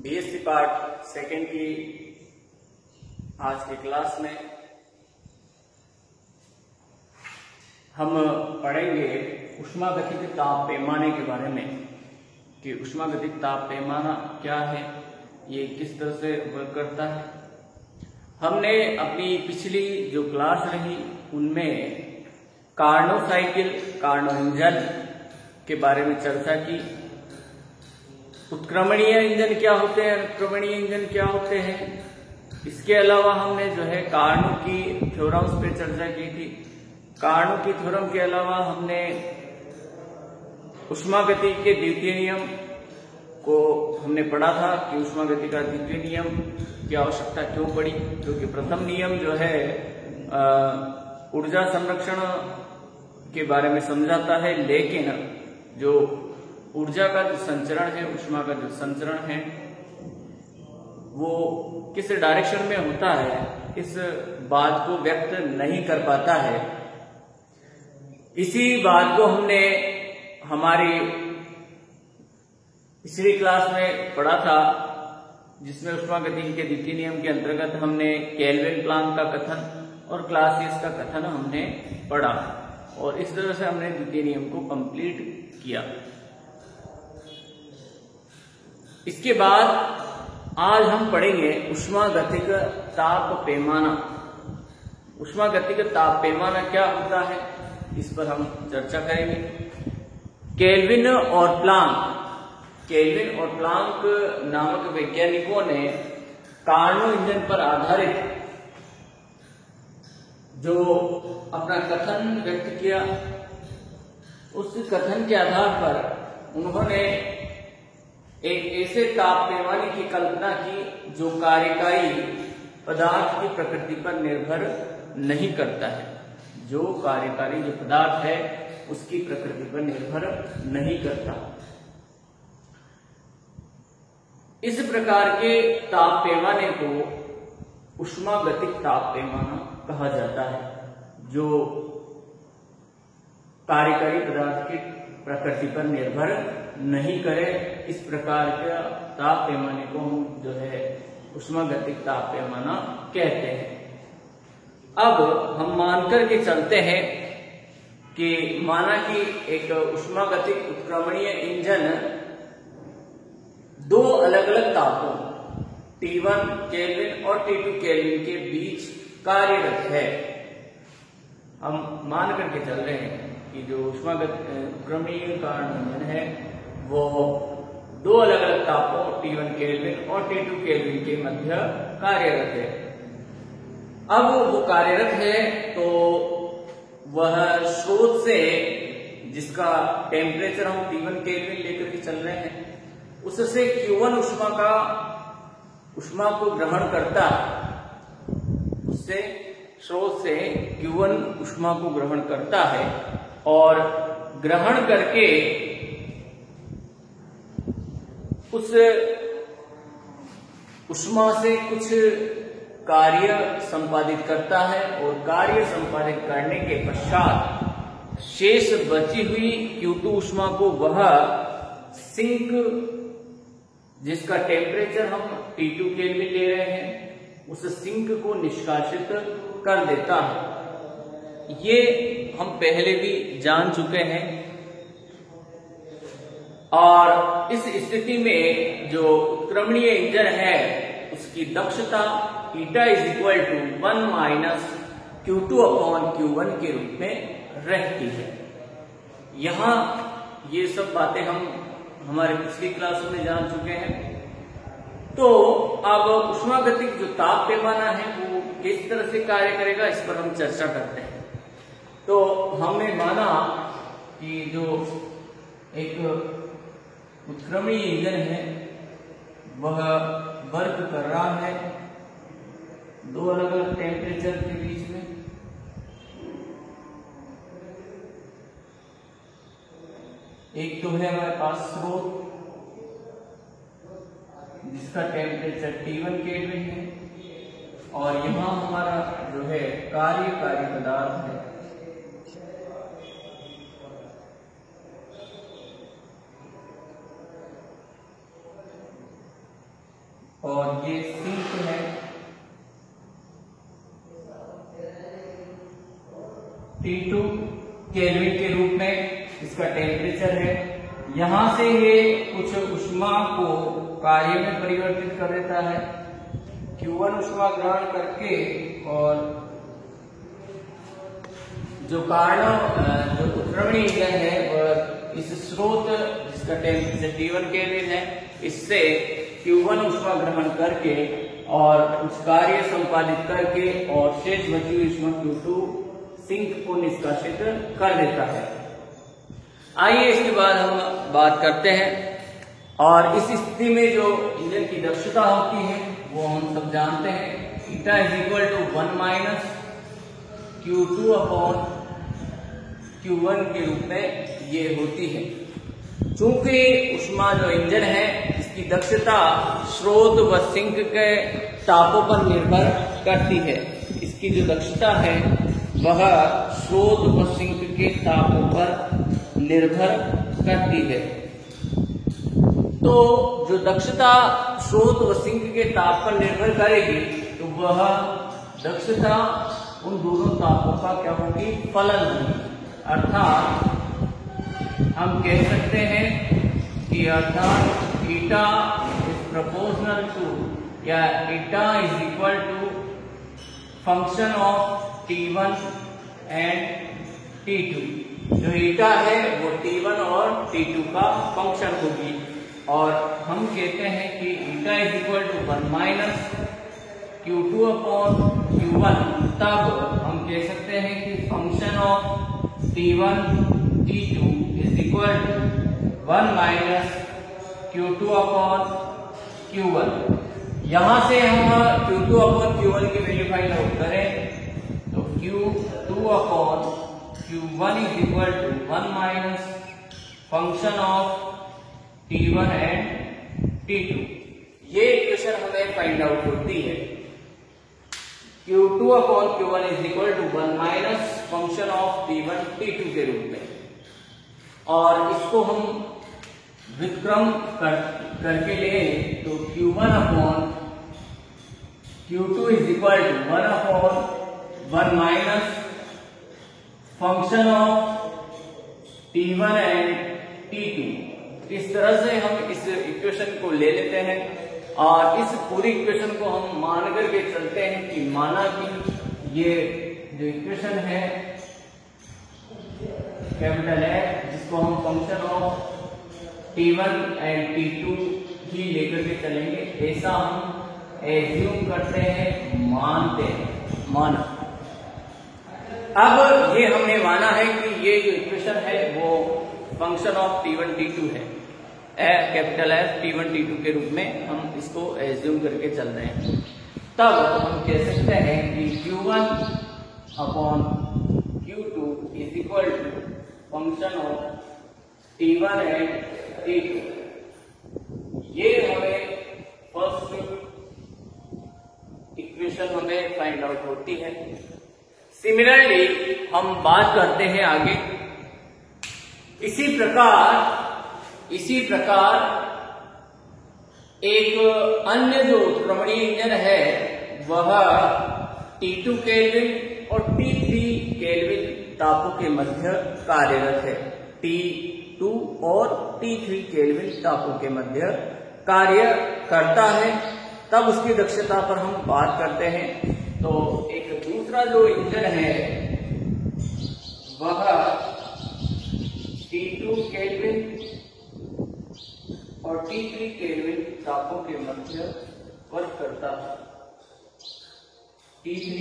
BSc part second की आज की क्लास में हम पढ़ेंगे ऊष्मागतिक ताप पैमाने के बारे में कि ऊष्मागतिक ताप पैमाना क्या है, ये किस तरह से वर्क करता है। हमने अपनी पिछली जो क्लास रही उनमें कार्नोट साइकिल, कार्नोट इंजन के बारे में चर्चा की। उत्क्रमणीय इंजन क्या होते हैं, अनुक्रमणीय इंजन क्या होते हैं। इसके अलावा हमने जो है कार्नोट की थ्योरम्स पे चर्चा की थी। कार्नोट की थ्योरम के अलावा हमने ऊष्मागति के द्वितीय नियम को हमने पढ़ा था कि ऊष्मागति का द्वितीय नियम की आवश्यकता क्यों पड़ी, क्योंकि प्रथम नियम जो है ऊर्जा संरक्षण के बारे में समझाता है, लेकिन जो ऊर्जा का जो संचरण है, ऊष्मा का जो संचरण है वो किस डायरेक्शन में होता है, इस बात को व्यक्त नहीं कर पाता है। इसी बात को हमने हमारी पिछली क्लास में पढ़ा था, जिसमें ऊष्मागतिकी के द्वितीय नियम के अंतर्गत हमने केल्विन प्लांक का कथन और क्लासियस का कथन हमने पढ़ा और इस तरह से हमने द्वितीय नियम को कंप्लीट किया। इसके बाद आज हम पढ़ेंगे ऊष्मागतिक ताप पैमाना। ऊष्मागतिक ताप पैमाना क्या होता है, इस पर हम चर्चा करेंगे। केल्विन और प्लांक नामक वैज्ञानिकों ने कार्नोट इंजन पर आधारित जो अपना कथन व्यक्त किया, उस कथन के आधार पर उन्होंने एक ऐसे ताप पैमाने की कल्पना की जो कार्यकारी पदार्थ की प्रकृति पर निर्भर नहीं करता है, जो कार्यकारी जो पदार्थ है उसकी प्रकृति पर निर्भर नहीं करता। इस प्रकार के ताप पैमाने को ऊष्मागतिक ताप पैमाना कहा जाता है, जो कार्यकारी पदार्थ की प्रकृति पर निर्भर नहीं करे। इस प्रकार के ताप पैमाने को हम जो है ऊष्मागतिक ताप पैमाना कहते हैं। अब हम मान करके चलते हैं कि माना कि एक ऊष्मागतिक उत्क्रमणीय इंजन दो अलग अलग तापों T1 केल्विन और T2 केल्विन के बीच कार्यरत है। हम मान करके चल रहे हैं कि जो उत्क्रमणीय कार्नोट इंजन है वो दो अलग अलग तापों T1 केल्विन और T2 केल्विन के मध्य कार्यरत है। अब वो कार्यरत है तो वह स्रोत से जिसका टेम्परेचर हम T1 केल्विन लेकर के चल रहे हैं उससे Q1 ऊष्मा को ग्रहण करता है, उससे स्रोत से Q1 ऊष्मा को ग्रहण करता है और ग्रहण करके उस ऊष्मा से कुछ कार्य संपादित करता है और कार्य संपादित करने के पश्चात शेष बची हुई Q2 ऊष्मा को वह सिंक, जिसका टेम्परेचर हम T2 केल्विन ले रहे हैं, उस सिंक को निष्कासित कर देता है। ये हम पहले भी जान चुके हैं और इस स्थिति में जो उत्क्रमणीय इंजन है उसकी दक्षता eta is equal to 1 minus Q2/Q1 के रूप में रहती है। यहाँ ये सब बातें हम हमारे पिछली क्लासों में जान चुके हैं। तो अब ऊष्मागतिक जो ताप पैमाना है वो किस तरह से कार्य करेगा, इस पर हम चर्चा करते हैं। तो हमने माना कि जो एक उत्क्रमणीय इंजन है वह वर्क कर रहा है दो अलग अलग टेम्परेचर के बीच में। एक तो है हमारे पास स्रोत जिसका टेम्परेचर T1 केल्विन है और यहाँ हमारा जो है कार्यकारी पदार्थ है और ये सिंक है, T2 केल्विन के रूप में इसका टेम्परेचर है। यहां से ये कुछ ऊष्मा को कार्य में परिवर्तित कर देता है, Q1 ऊष्मा ग्रहण करके, और जो उत्क्रमणीय इंजन है वह इस स्रोत जिसका टेम्परेचर T1 केल्विन है, इससे Q1 ऊष्मा ग्रहण करके और कुछ कार्य संपादित करके और शेष बची हुई ऊष्मा Q2 सिंक को निष्कासित कर देता है। आइए इसके बाद हम बात करते हैं, और इस स्थिति में जो इंजन की दक्षता होती है वो हम सब जानते हैं, theta is equal to 1 minus Q2 upon Q1 के रूप में ये होती है। चूंकि ऊष्मा जो इंजन है इसकी दक्षता स्रोत व सिंक के तापों पर निर्भर करती है, इसकी जो दक्षता है वह स्रोत व सिंक के तापों पर निर्भर करती है। तो जो दक्षता स्रोत व सिंक के ताप पर निर्भर करेगी तो वह दक्षता उन दोनों तापों का क्या होगी, फलन होगी। अर्थात हम कह सकते हैं कि अर्थात थीटा इज प्रोपोर्शनल टू, या theta is equal to function of T1 and T2। जो थीटा है वो T1 और T2 का फंक्शन होगी, और हम कहते हैं कि theta is equal to 1 minus Q2 upon Q1। तब हम कह सकते हैं कि function of T1 T2 is equal to 1 minus Q2 upon Q1। यहां से हम Q2 अपॉन Q1 की वैल्यू फाइंड आउट करें तो Q2 upon Q1 is equal to 1 minus function of T1 and T2। ये इक्वेशन हमें फाइंड आउट होती है। Q2 upon Q1 is equal to 1 minus function of T1 T2 के रूप में, और इसको हम व्युत्क्रम करके ले तो Q1 upon Q2 is equal to 1 upon 1 minus function of T1 and T2। इस तरह से हम इस इक्वेशन को ले लेते हैं, और इस पूरी इक्वेशन को हम मान करके चलते हैं कि माना कि ये जो इक्वेशन है कैपिटल F, जिसको हम function of T1 and T2 ही लेकर के चलेंगे, ऐसा हम एज्यूम करते हैं, मानते हैं, माना। अब ये हमने माना है कि ये जो इक्वेशन है वो फंक्शन ऑफ T1 T2 है, कैपिटल F T1 T2 के रूप में हम इसको एज्यूम करके चल रहे हैं। तब हम कह सकते हैं कि Q1 upon Q2 is equal to function of T1 and T2। ये हमें फर्स्ट इक्वेशन हमें फाइंड आउट होती है। सिमिलरली हम बात करते हैं आगे, इसी प्रकार एक अन्य जो उत्क्रमणीय इंजन है वह T2 केल्विन और T3 केल्विन तापों के मध्य कार्यरत है। T2 और T3 केल्विन तापों के मध्य कार्य करता है, तब उसकी दक्षता पर हम बात करते हैं। तो एक दूसरा जो इंजन है वह T2 केल्विन और T3 केल्विन तापों के मध्य वर्क करता है। T3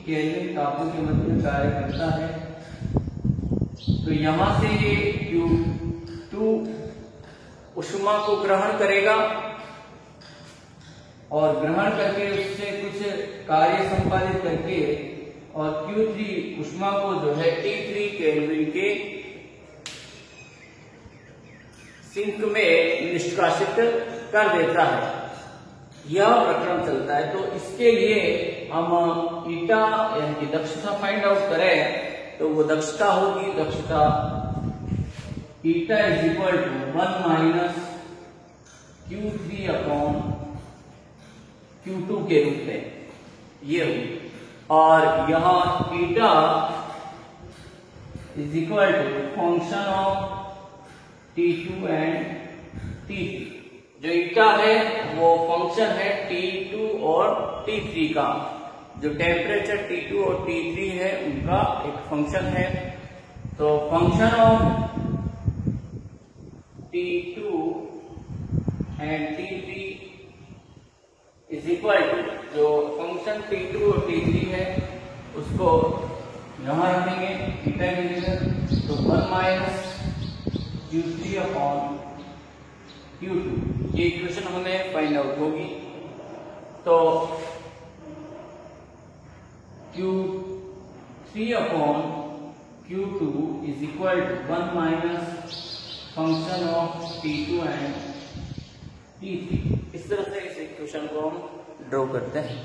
केल्विन तापों के मध्य कार्य करता है। तो यहां से ये Q2 ऊष्मा को ग्रहण करेगा और ग्रहण करके उससे कुछ कार्य संपादित करके और Q3 ऊष्मा को जो है T3 केल्विन के सिंक में निष्कासित कर देता है। यह प्रक्रम चलता है। तो इसके लिए हम ईटा यानी कि दक्षता फाइंड आउट करें तो वो दक्षता होगी, दक्षता eta is equal to 1 minus Q3 upon Q2 के रूप में, ये हुई। और यहाँ eta is equal to function of T2 and T3। जो ईटा है वो फंक्शन है T2 और T3 का। जो टेम्परेचर T2 और T3 है उनका एक फंक्शन है। तो function of T2 and T3 is equal to, जो फंक्शन T2 और T3 है उसको यहां रखेंगे ईटा की जगह, तो 1 माइनस Q3 अपॉन Q2, ये इक्वेशन हमें फाइंड आउट होगी। तो Q3 upon Q2 is equal to 1 minus function of T2 and T3। इस तरह से इस इक्वेशन को हम ड्रॉ करते हैं।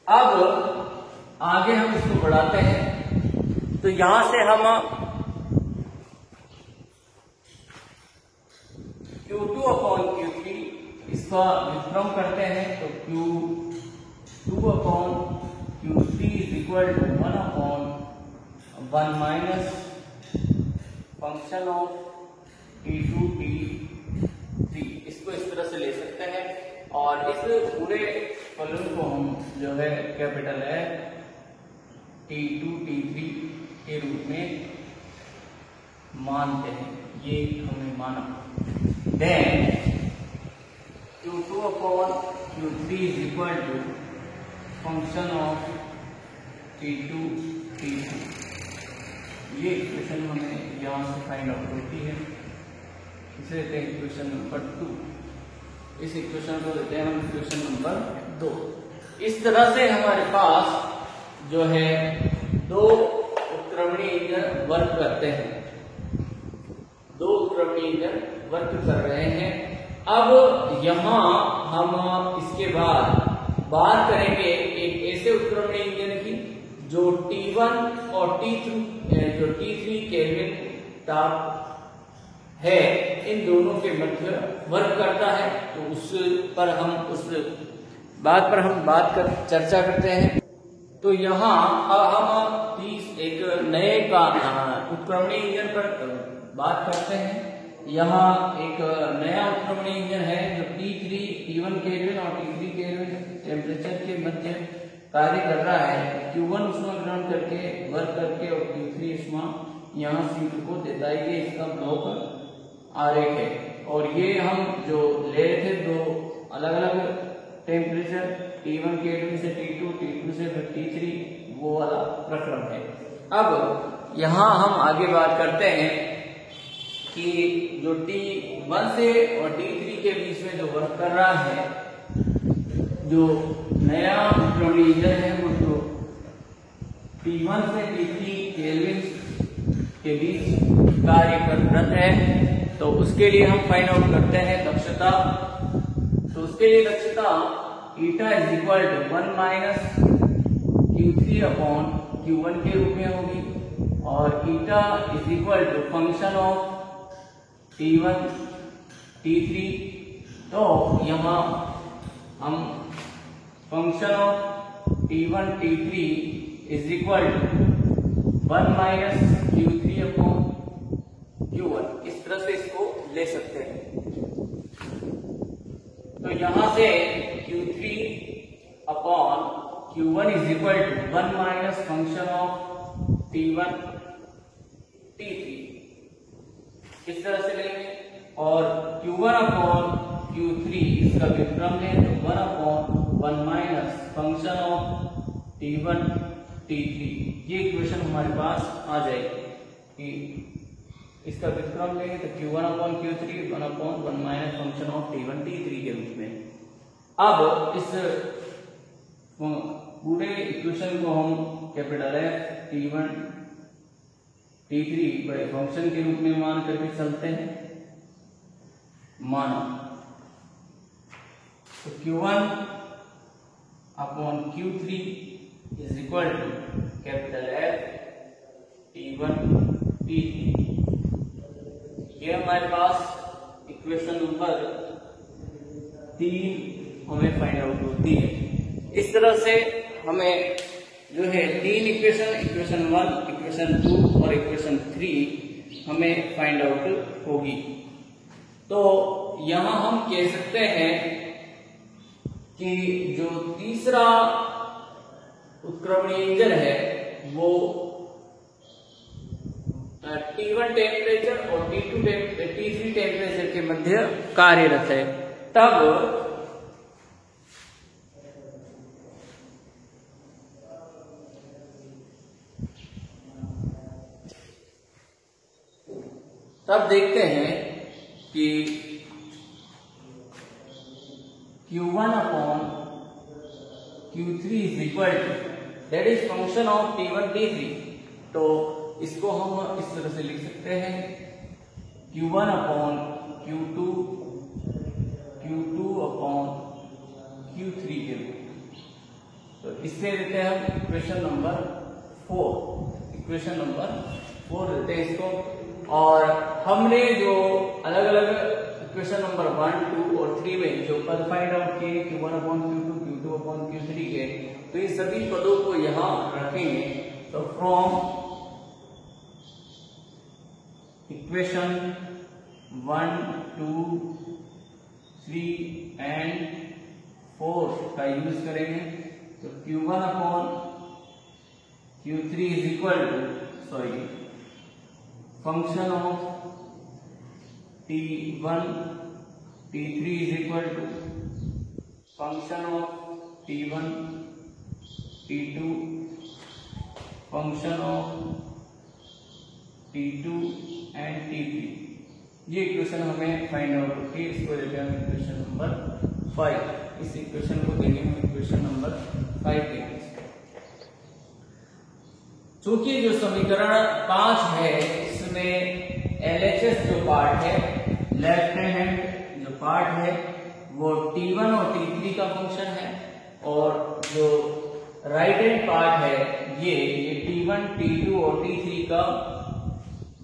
अब आगे हम इसको बढ़ाते हैं। तो यहां से हम Q2 अपॉन Q3 इसका व्युत्क्रम करते हैं। तो Q2 upon Q3 is equal to 1 upon 1 minus function of T2 T3। इसको इस तरह से ले सकते हैं और इस पूरे फलन को हम जो है कैपिटल है T2 T3 के रूप में मानते हैं। ये हमने माना। Then Q2 upon Q3 is equal to function of T2 T3। ये इक्वेशन हमें यहां से फाइंड आउट होती है। इसे देते हैं इक्वेशन नंबर 2। इस इक्वेशन को देते हैं हम इक्वेशन नंबर 2। इस तरह से हमारे पास जो है दो उत्क्रमणीय इंजन वर्क करते हैं। दो उत्क्रमणीय इंजन वर्क कर रहे हैं। अब यहां हम इसके बाद बात करेंगे एक ऐसे उत्क्रमणीय इंजन की जो T1 और T3 केल्विन ताप है, इन दोनों के मध्य वर्क करता है। तो उस पर हम उस बात पर हम चर्चा करते हैं। तो यहाँ हम एक नए का उत्क्रमणीय इंजन पर बात करते हैं। यहाँ एक नया उत्क्रमणीय इंजन है जो T1 केल्विन और T3 केल्विन टेम्परेचर के मध्य कार्य कर रहा है। Q1 ऊष्मा ग्रहण करके वर्क करके और Q3 ऊष्मा यहाँ C2 को देता है। ये इसका ब्लॉक आरेख है। और ये हम जो ले रहे थे दो अलग अलग टेम्परेचर T1 केल्विन से T2, T2 से T3, वो वाला प्रक्रम है। अब यहाँ हम आगे बात करते हैं कि जो T1 से और T3 के बीच में जो वर्क कर रहा है, जो नया उत्क्रमणीय इंजन है वो जो T1 से T3 केल्विन के बीच कार्य करत है। तो उसके लिए हम फाइंड आउट करते हैं दक्षता। तो उसके लिए दक्षता eta is equal to 1 minus Q3 upon Q1 के रूप में होगी। और eta is equal to function of T1 T3। तो यहाँ हम function of T1 T3 is equal to 1 minus Q3 upon Q1, इस तरह से इसको ले सकते हैं। तो यहां से Q3 upon Q1 is equal to 1 minus function of T1 T3, इस तरह से लेंगे। और Q1 अपॉन Q3 इसका व्युत्क्रम है, तो 1 upon 1 minus function of T1 T3। ये इक्वेशन हमारे पास आ जाएगी कि इसका व्युत्क्रम लेंगे तो Q1 upon Q3 1 upon 1 minus function of T1 T3 के रूप में। अब इस पूरे इक्वेशन को हम कैपिटल F T1 T3 बड़े फंक्शन के रूप में मान करके चलते हैं। मानो तो Q1 upon Q3 is equal to capital F T1 T3, ये हमारे पास इक्वेशन नंबर 3 हमें फाइंड आउट होती है। इस तरह से हमें जो है 3 इक्वेशन, इक्वेशन 1, इक्वेशन 2 और इक्वेशन 3 हमें फाइंड आउट होगी। तो यहां हम कह सकते हैं कि जो तीसरा उत्क्रमणीय इंजन है वो T1 टेम्परेचर और T3 टेम्परेचर के मध्य कार्यरत है। तब देखते हैं कि Q1 upon Q3 is equal to, that is function of T1 T3। तो इसको हम इस तरह से लिख सकते हैं Q1 upon Q2 upon Q3 के रूप में। तो इससे देते हैं हम इक्वेशन नंबर 4 देते हैं इसको। और हमने जो अलग अलग इक्वेशन नंबर 1, 2 और 3 में जो पद फाइंड आउट किए Q1 upon Q2, Q2 upon Q3 के, तो इन सभी पदों को यहां रखेंगे। तो फ्रॉम इक्वेशन 1, 2, 3 एंड 4 का यूज करेंगे। तो Q1 upon Q3 is equal to function of T1 T3 is equal to function of T1 T2 function of T2 and T3। ये इक्वेशन हमें फाइंड आउट होती है। इसको देते हैं हम इक्वेशन नंबर 5। इस इक्वेशन को देंगे हम इक्वेशन नंबर 5 देंगे। चूंकि जो समीकरण 5 है इसमें LHS जो पार्ट है, लेफ्ट हैंड जो पार्ट है वो T1 और T3 का फंक्शन है, और जो राइट हैंड पार्ट है ये T1, T2 और T3 का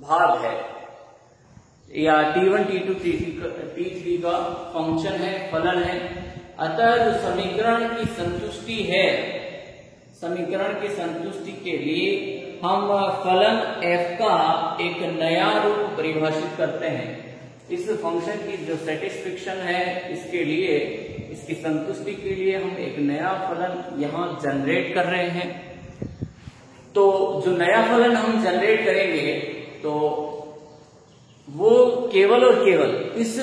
भाग है, या T1, T2, T3 का फंक्शन है, फलन है। अतः जो समीकरण की संतुष्टि है, समीकरण की संतुष्टि के लिए हम फलन f का एक नया रूप परिभाषित करते हैं। इस फंक्शन की जो सेटिस्फेक्शन है इसके लिए, इसकी संतुष्टि के लिए हम एक नया फलन यहाँ जनरेट कर रहे हैं। तो जो नया फलन हम जनरेट करेंगे तो वो केवल और केवल इस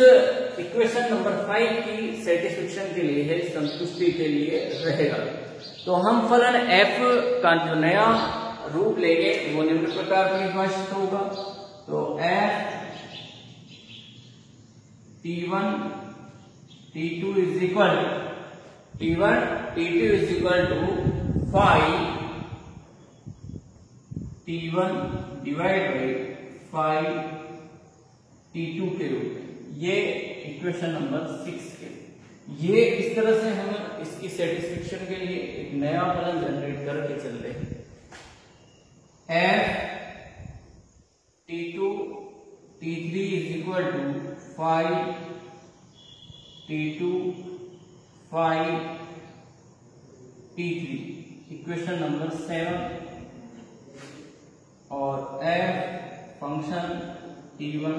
इक्वेशन नंबर 5 की सेटिस्फेक्शन के लिए है, संतुष्टि के लिए रहेगा। तो हम फलन f का जो नया रूप लेंगे वो निम्न प्रकार परिभाषित होगा। तो f T1 T2 is equal to 5 T1 divided by 5 T2 के रूप में। ये इक्वेशन नंबर 6 के, ये इस तरह से हम इसकी सेटिस्फेक्शन के लिए एक नया फलन जनरेट करके चल रहे हैं। f T2 T3 is equal to 5 T2 5 T3, equation number 7। और f function T1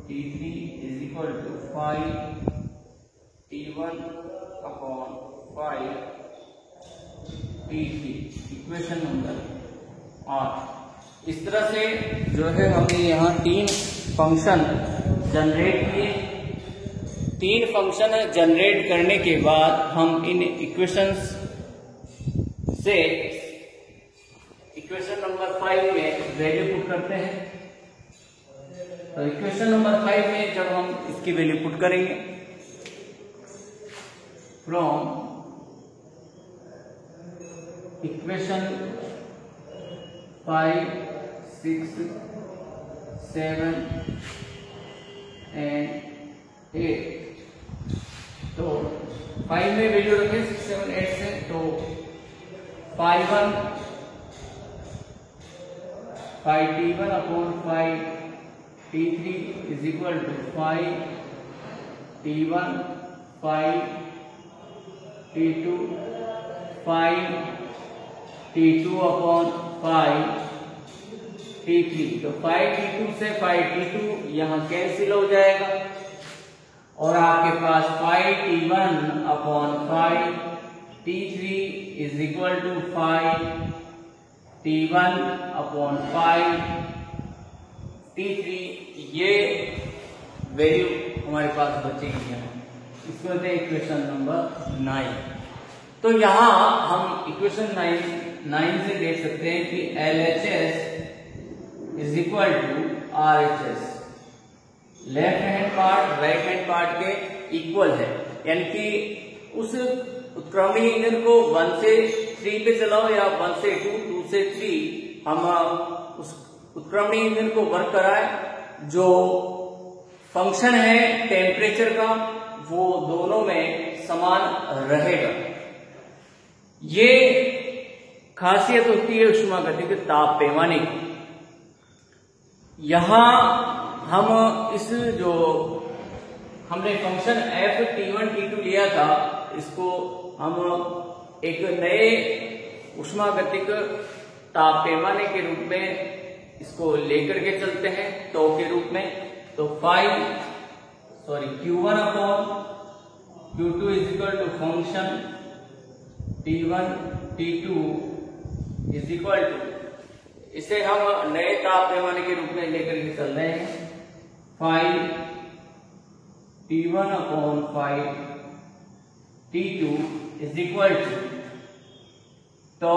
T3 is equal to 5 T1 upon 5 T3, equation number 8। इस तरह से जो है हमने यहाँ 3 फंक्शन जनरेट किए। 3 फंक्शन जनरेट करने के बाद हम इन इक्वेशंस से इक्वेशन नंबर 5 में वैल्यू पुट करते हैं। तो इक्वेशन नंबर 5 में जब हम इसकी वैल्यू पुट करेंगे फ्रॉम इक्वेशन 5, 6, 7 एंड 8, तो 5 में वैल्यू रखें 6, 7, 8 से, तो 5 1 5t1 upon 5t3 is equal to 5t1 5t2 5t2 upon 5t3। तो 5t2 से 5t2 यहाँ कैंसिल हो जाएगा और आपके पास 5t1 upon 5t3 is equal to 5t1 upon 5t3। ये वैल्यू हमारे पास बचेगी यहाँ। इसको कहते हैं इक्वेशन नंबर 9। तो यहाँ हम इक्वेशन 9 से देख सकते हैं कि LHS is equal to RHS, left hand part right hand part के इक्वल है, यानी कि उस उत्क्रमणीय इंजन को 1 से 3 पे चलाओ या 1 से 2 से 3, हम उस उत्क्रमणीय इंजन को वर्क कराएं, जो फंक्शन है टेम्परेचर का वो दोनों में समान रहेगा। ये खासियत होती है ऊष्मागतिकी ताप पैमाने की। यहां हम इस जो हमने फंक्शन f t1 t2 लिया था, इसको हम एक नए ऊष्मागतिक ताप पैमाने के रूप में इसको लेकर के चलते हैं टो के रूप में। तो q1 upon q2 is equal to function t1 t2 is equal to, इसे हम नए ताप पैमाने के रूप में लेकर के चल रहे हैं 5t1 upon 5t2 is equal to tau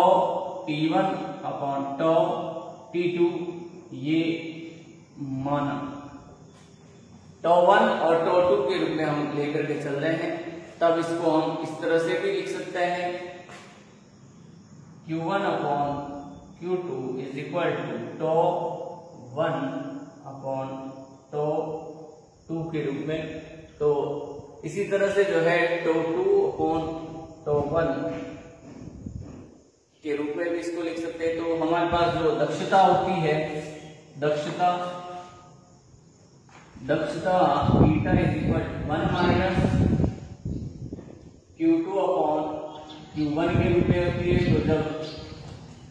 t1 upon tau t2, ये माना टो 1 और टो 2 के रूप में हम लेकर के चल रहे हैं। तब इसको हम इस तरह से भी लिख सकते हैं q1 upon q2 is equal to tau 1 upon tau 2 के रूप में। तो इसी तरह से जो है टो 2 अपॉन टो 1 के रूप में भी इसको लिख सकते हैं। तो हमारे पास जो दक्षता होती है, दक्षता beta is equal to 1 minus q2 upon q1 के रूप में होती है। तो जब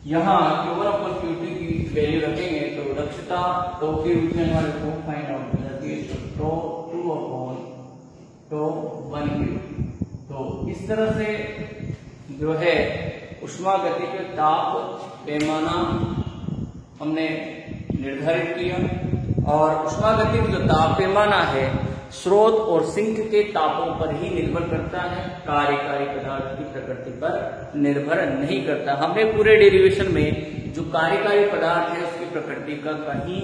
यहाँ q1 अपॉन q2 की वैल्यू रखेंगे तो दक्षता टो के रूप में हमारे को फाइंड आउट हो जाती है, तो टो 2 अपॉन टो 1 के रूप में। तो इस तरह से जो है ऊष्मागतिक ताप पैमाना हमने निर्धारित किया। और ऊष्मागतिक जो ताप पैमाना है स्रोत और सिंक के तापों पर ही निर्भर करता है, कार्यकारी पदार्थ की प्रकृति पर निर्भर नहीं करता। हमने पूरे डेरिवेशन में जो कार्यकारी पदार्थ है उसकी प्रकृति का कहीं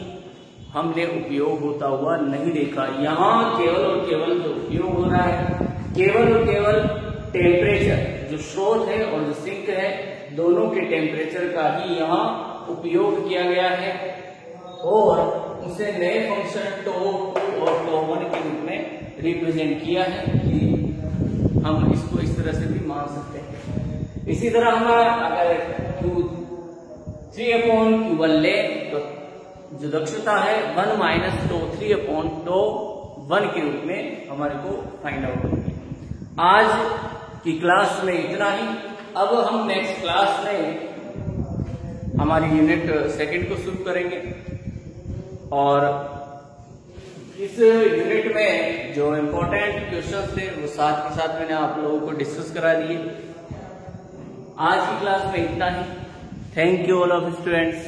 हमने उपयोग होता हुआ नहीं देखा। यहाँ केवल और केवल जो उपयोग हो रहा है, केवल और केवल टेम्परेचर, जो स्रोत है और जो सिंक है, दोनों के टेम्परेचर का ही यहाँ उपयोग किया गया है और उसे नए फंक्शन टो 2 और टो 1 के रूप में रिप्रेजेंट किया है कि हम इसको इस तरह से भी मान सकते हैं। इसी तरह हम अगर q3 अपॉन q1 ले तो जो दक्षता है 1 माइनस टो 3 अपॉन टो 1 के रूप में हमारे को फाइंड आउट होगी। आज की क्लास में इतना ही। अब हम नेक्स्ट क्लास में हमारी यूनिट 2 को शुरू करेंगे और इस यूनिट में जो इम्पोर्टेंट क्वेश्चंस थे वो साथ के साथ मैंने आप लोगों को डिस्कस करा दिए। आज की क्लास में इतना ही। Thank you all of students.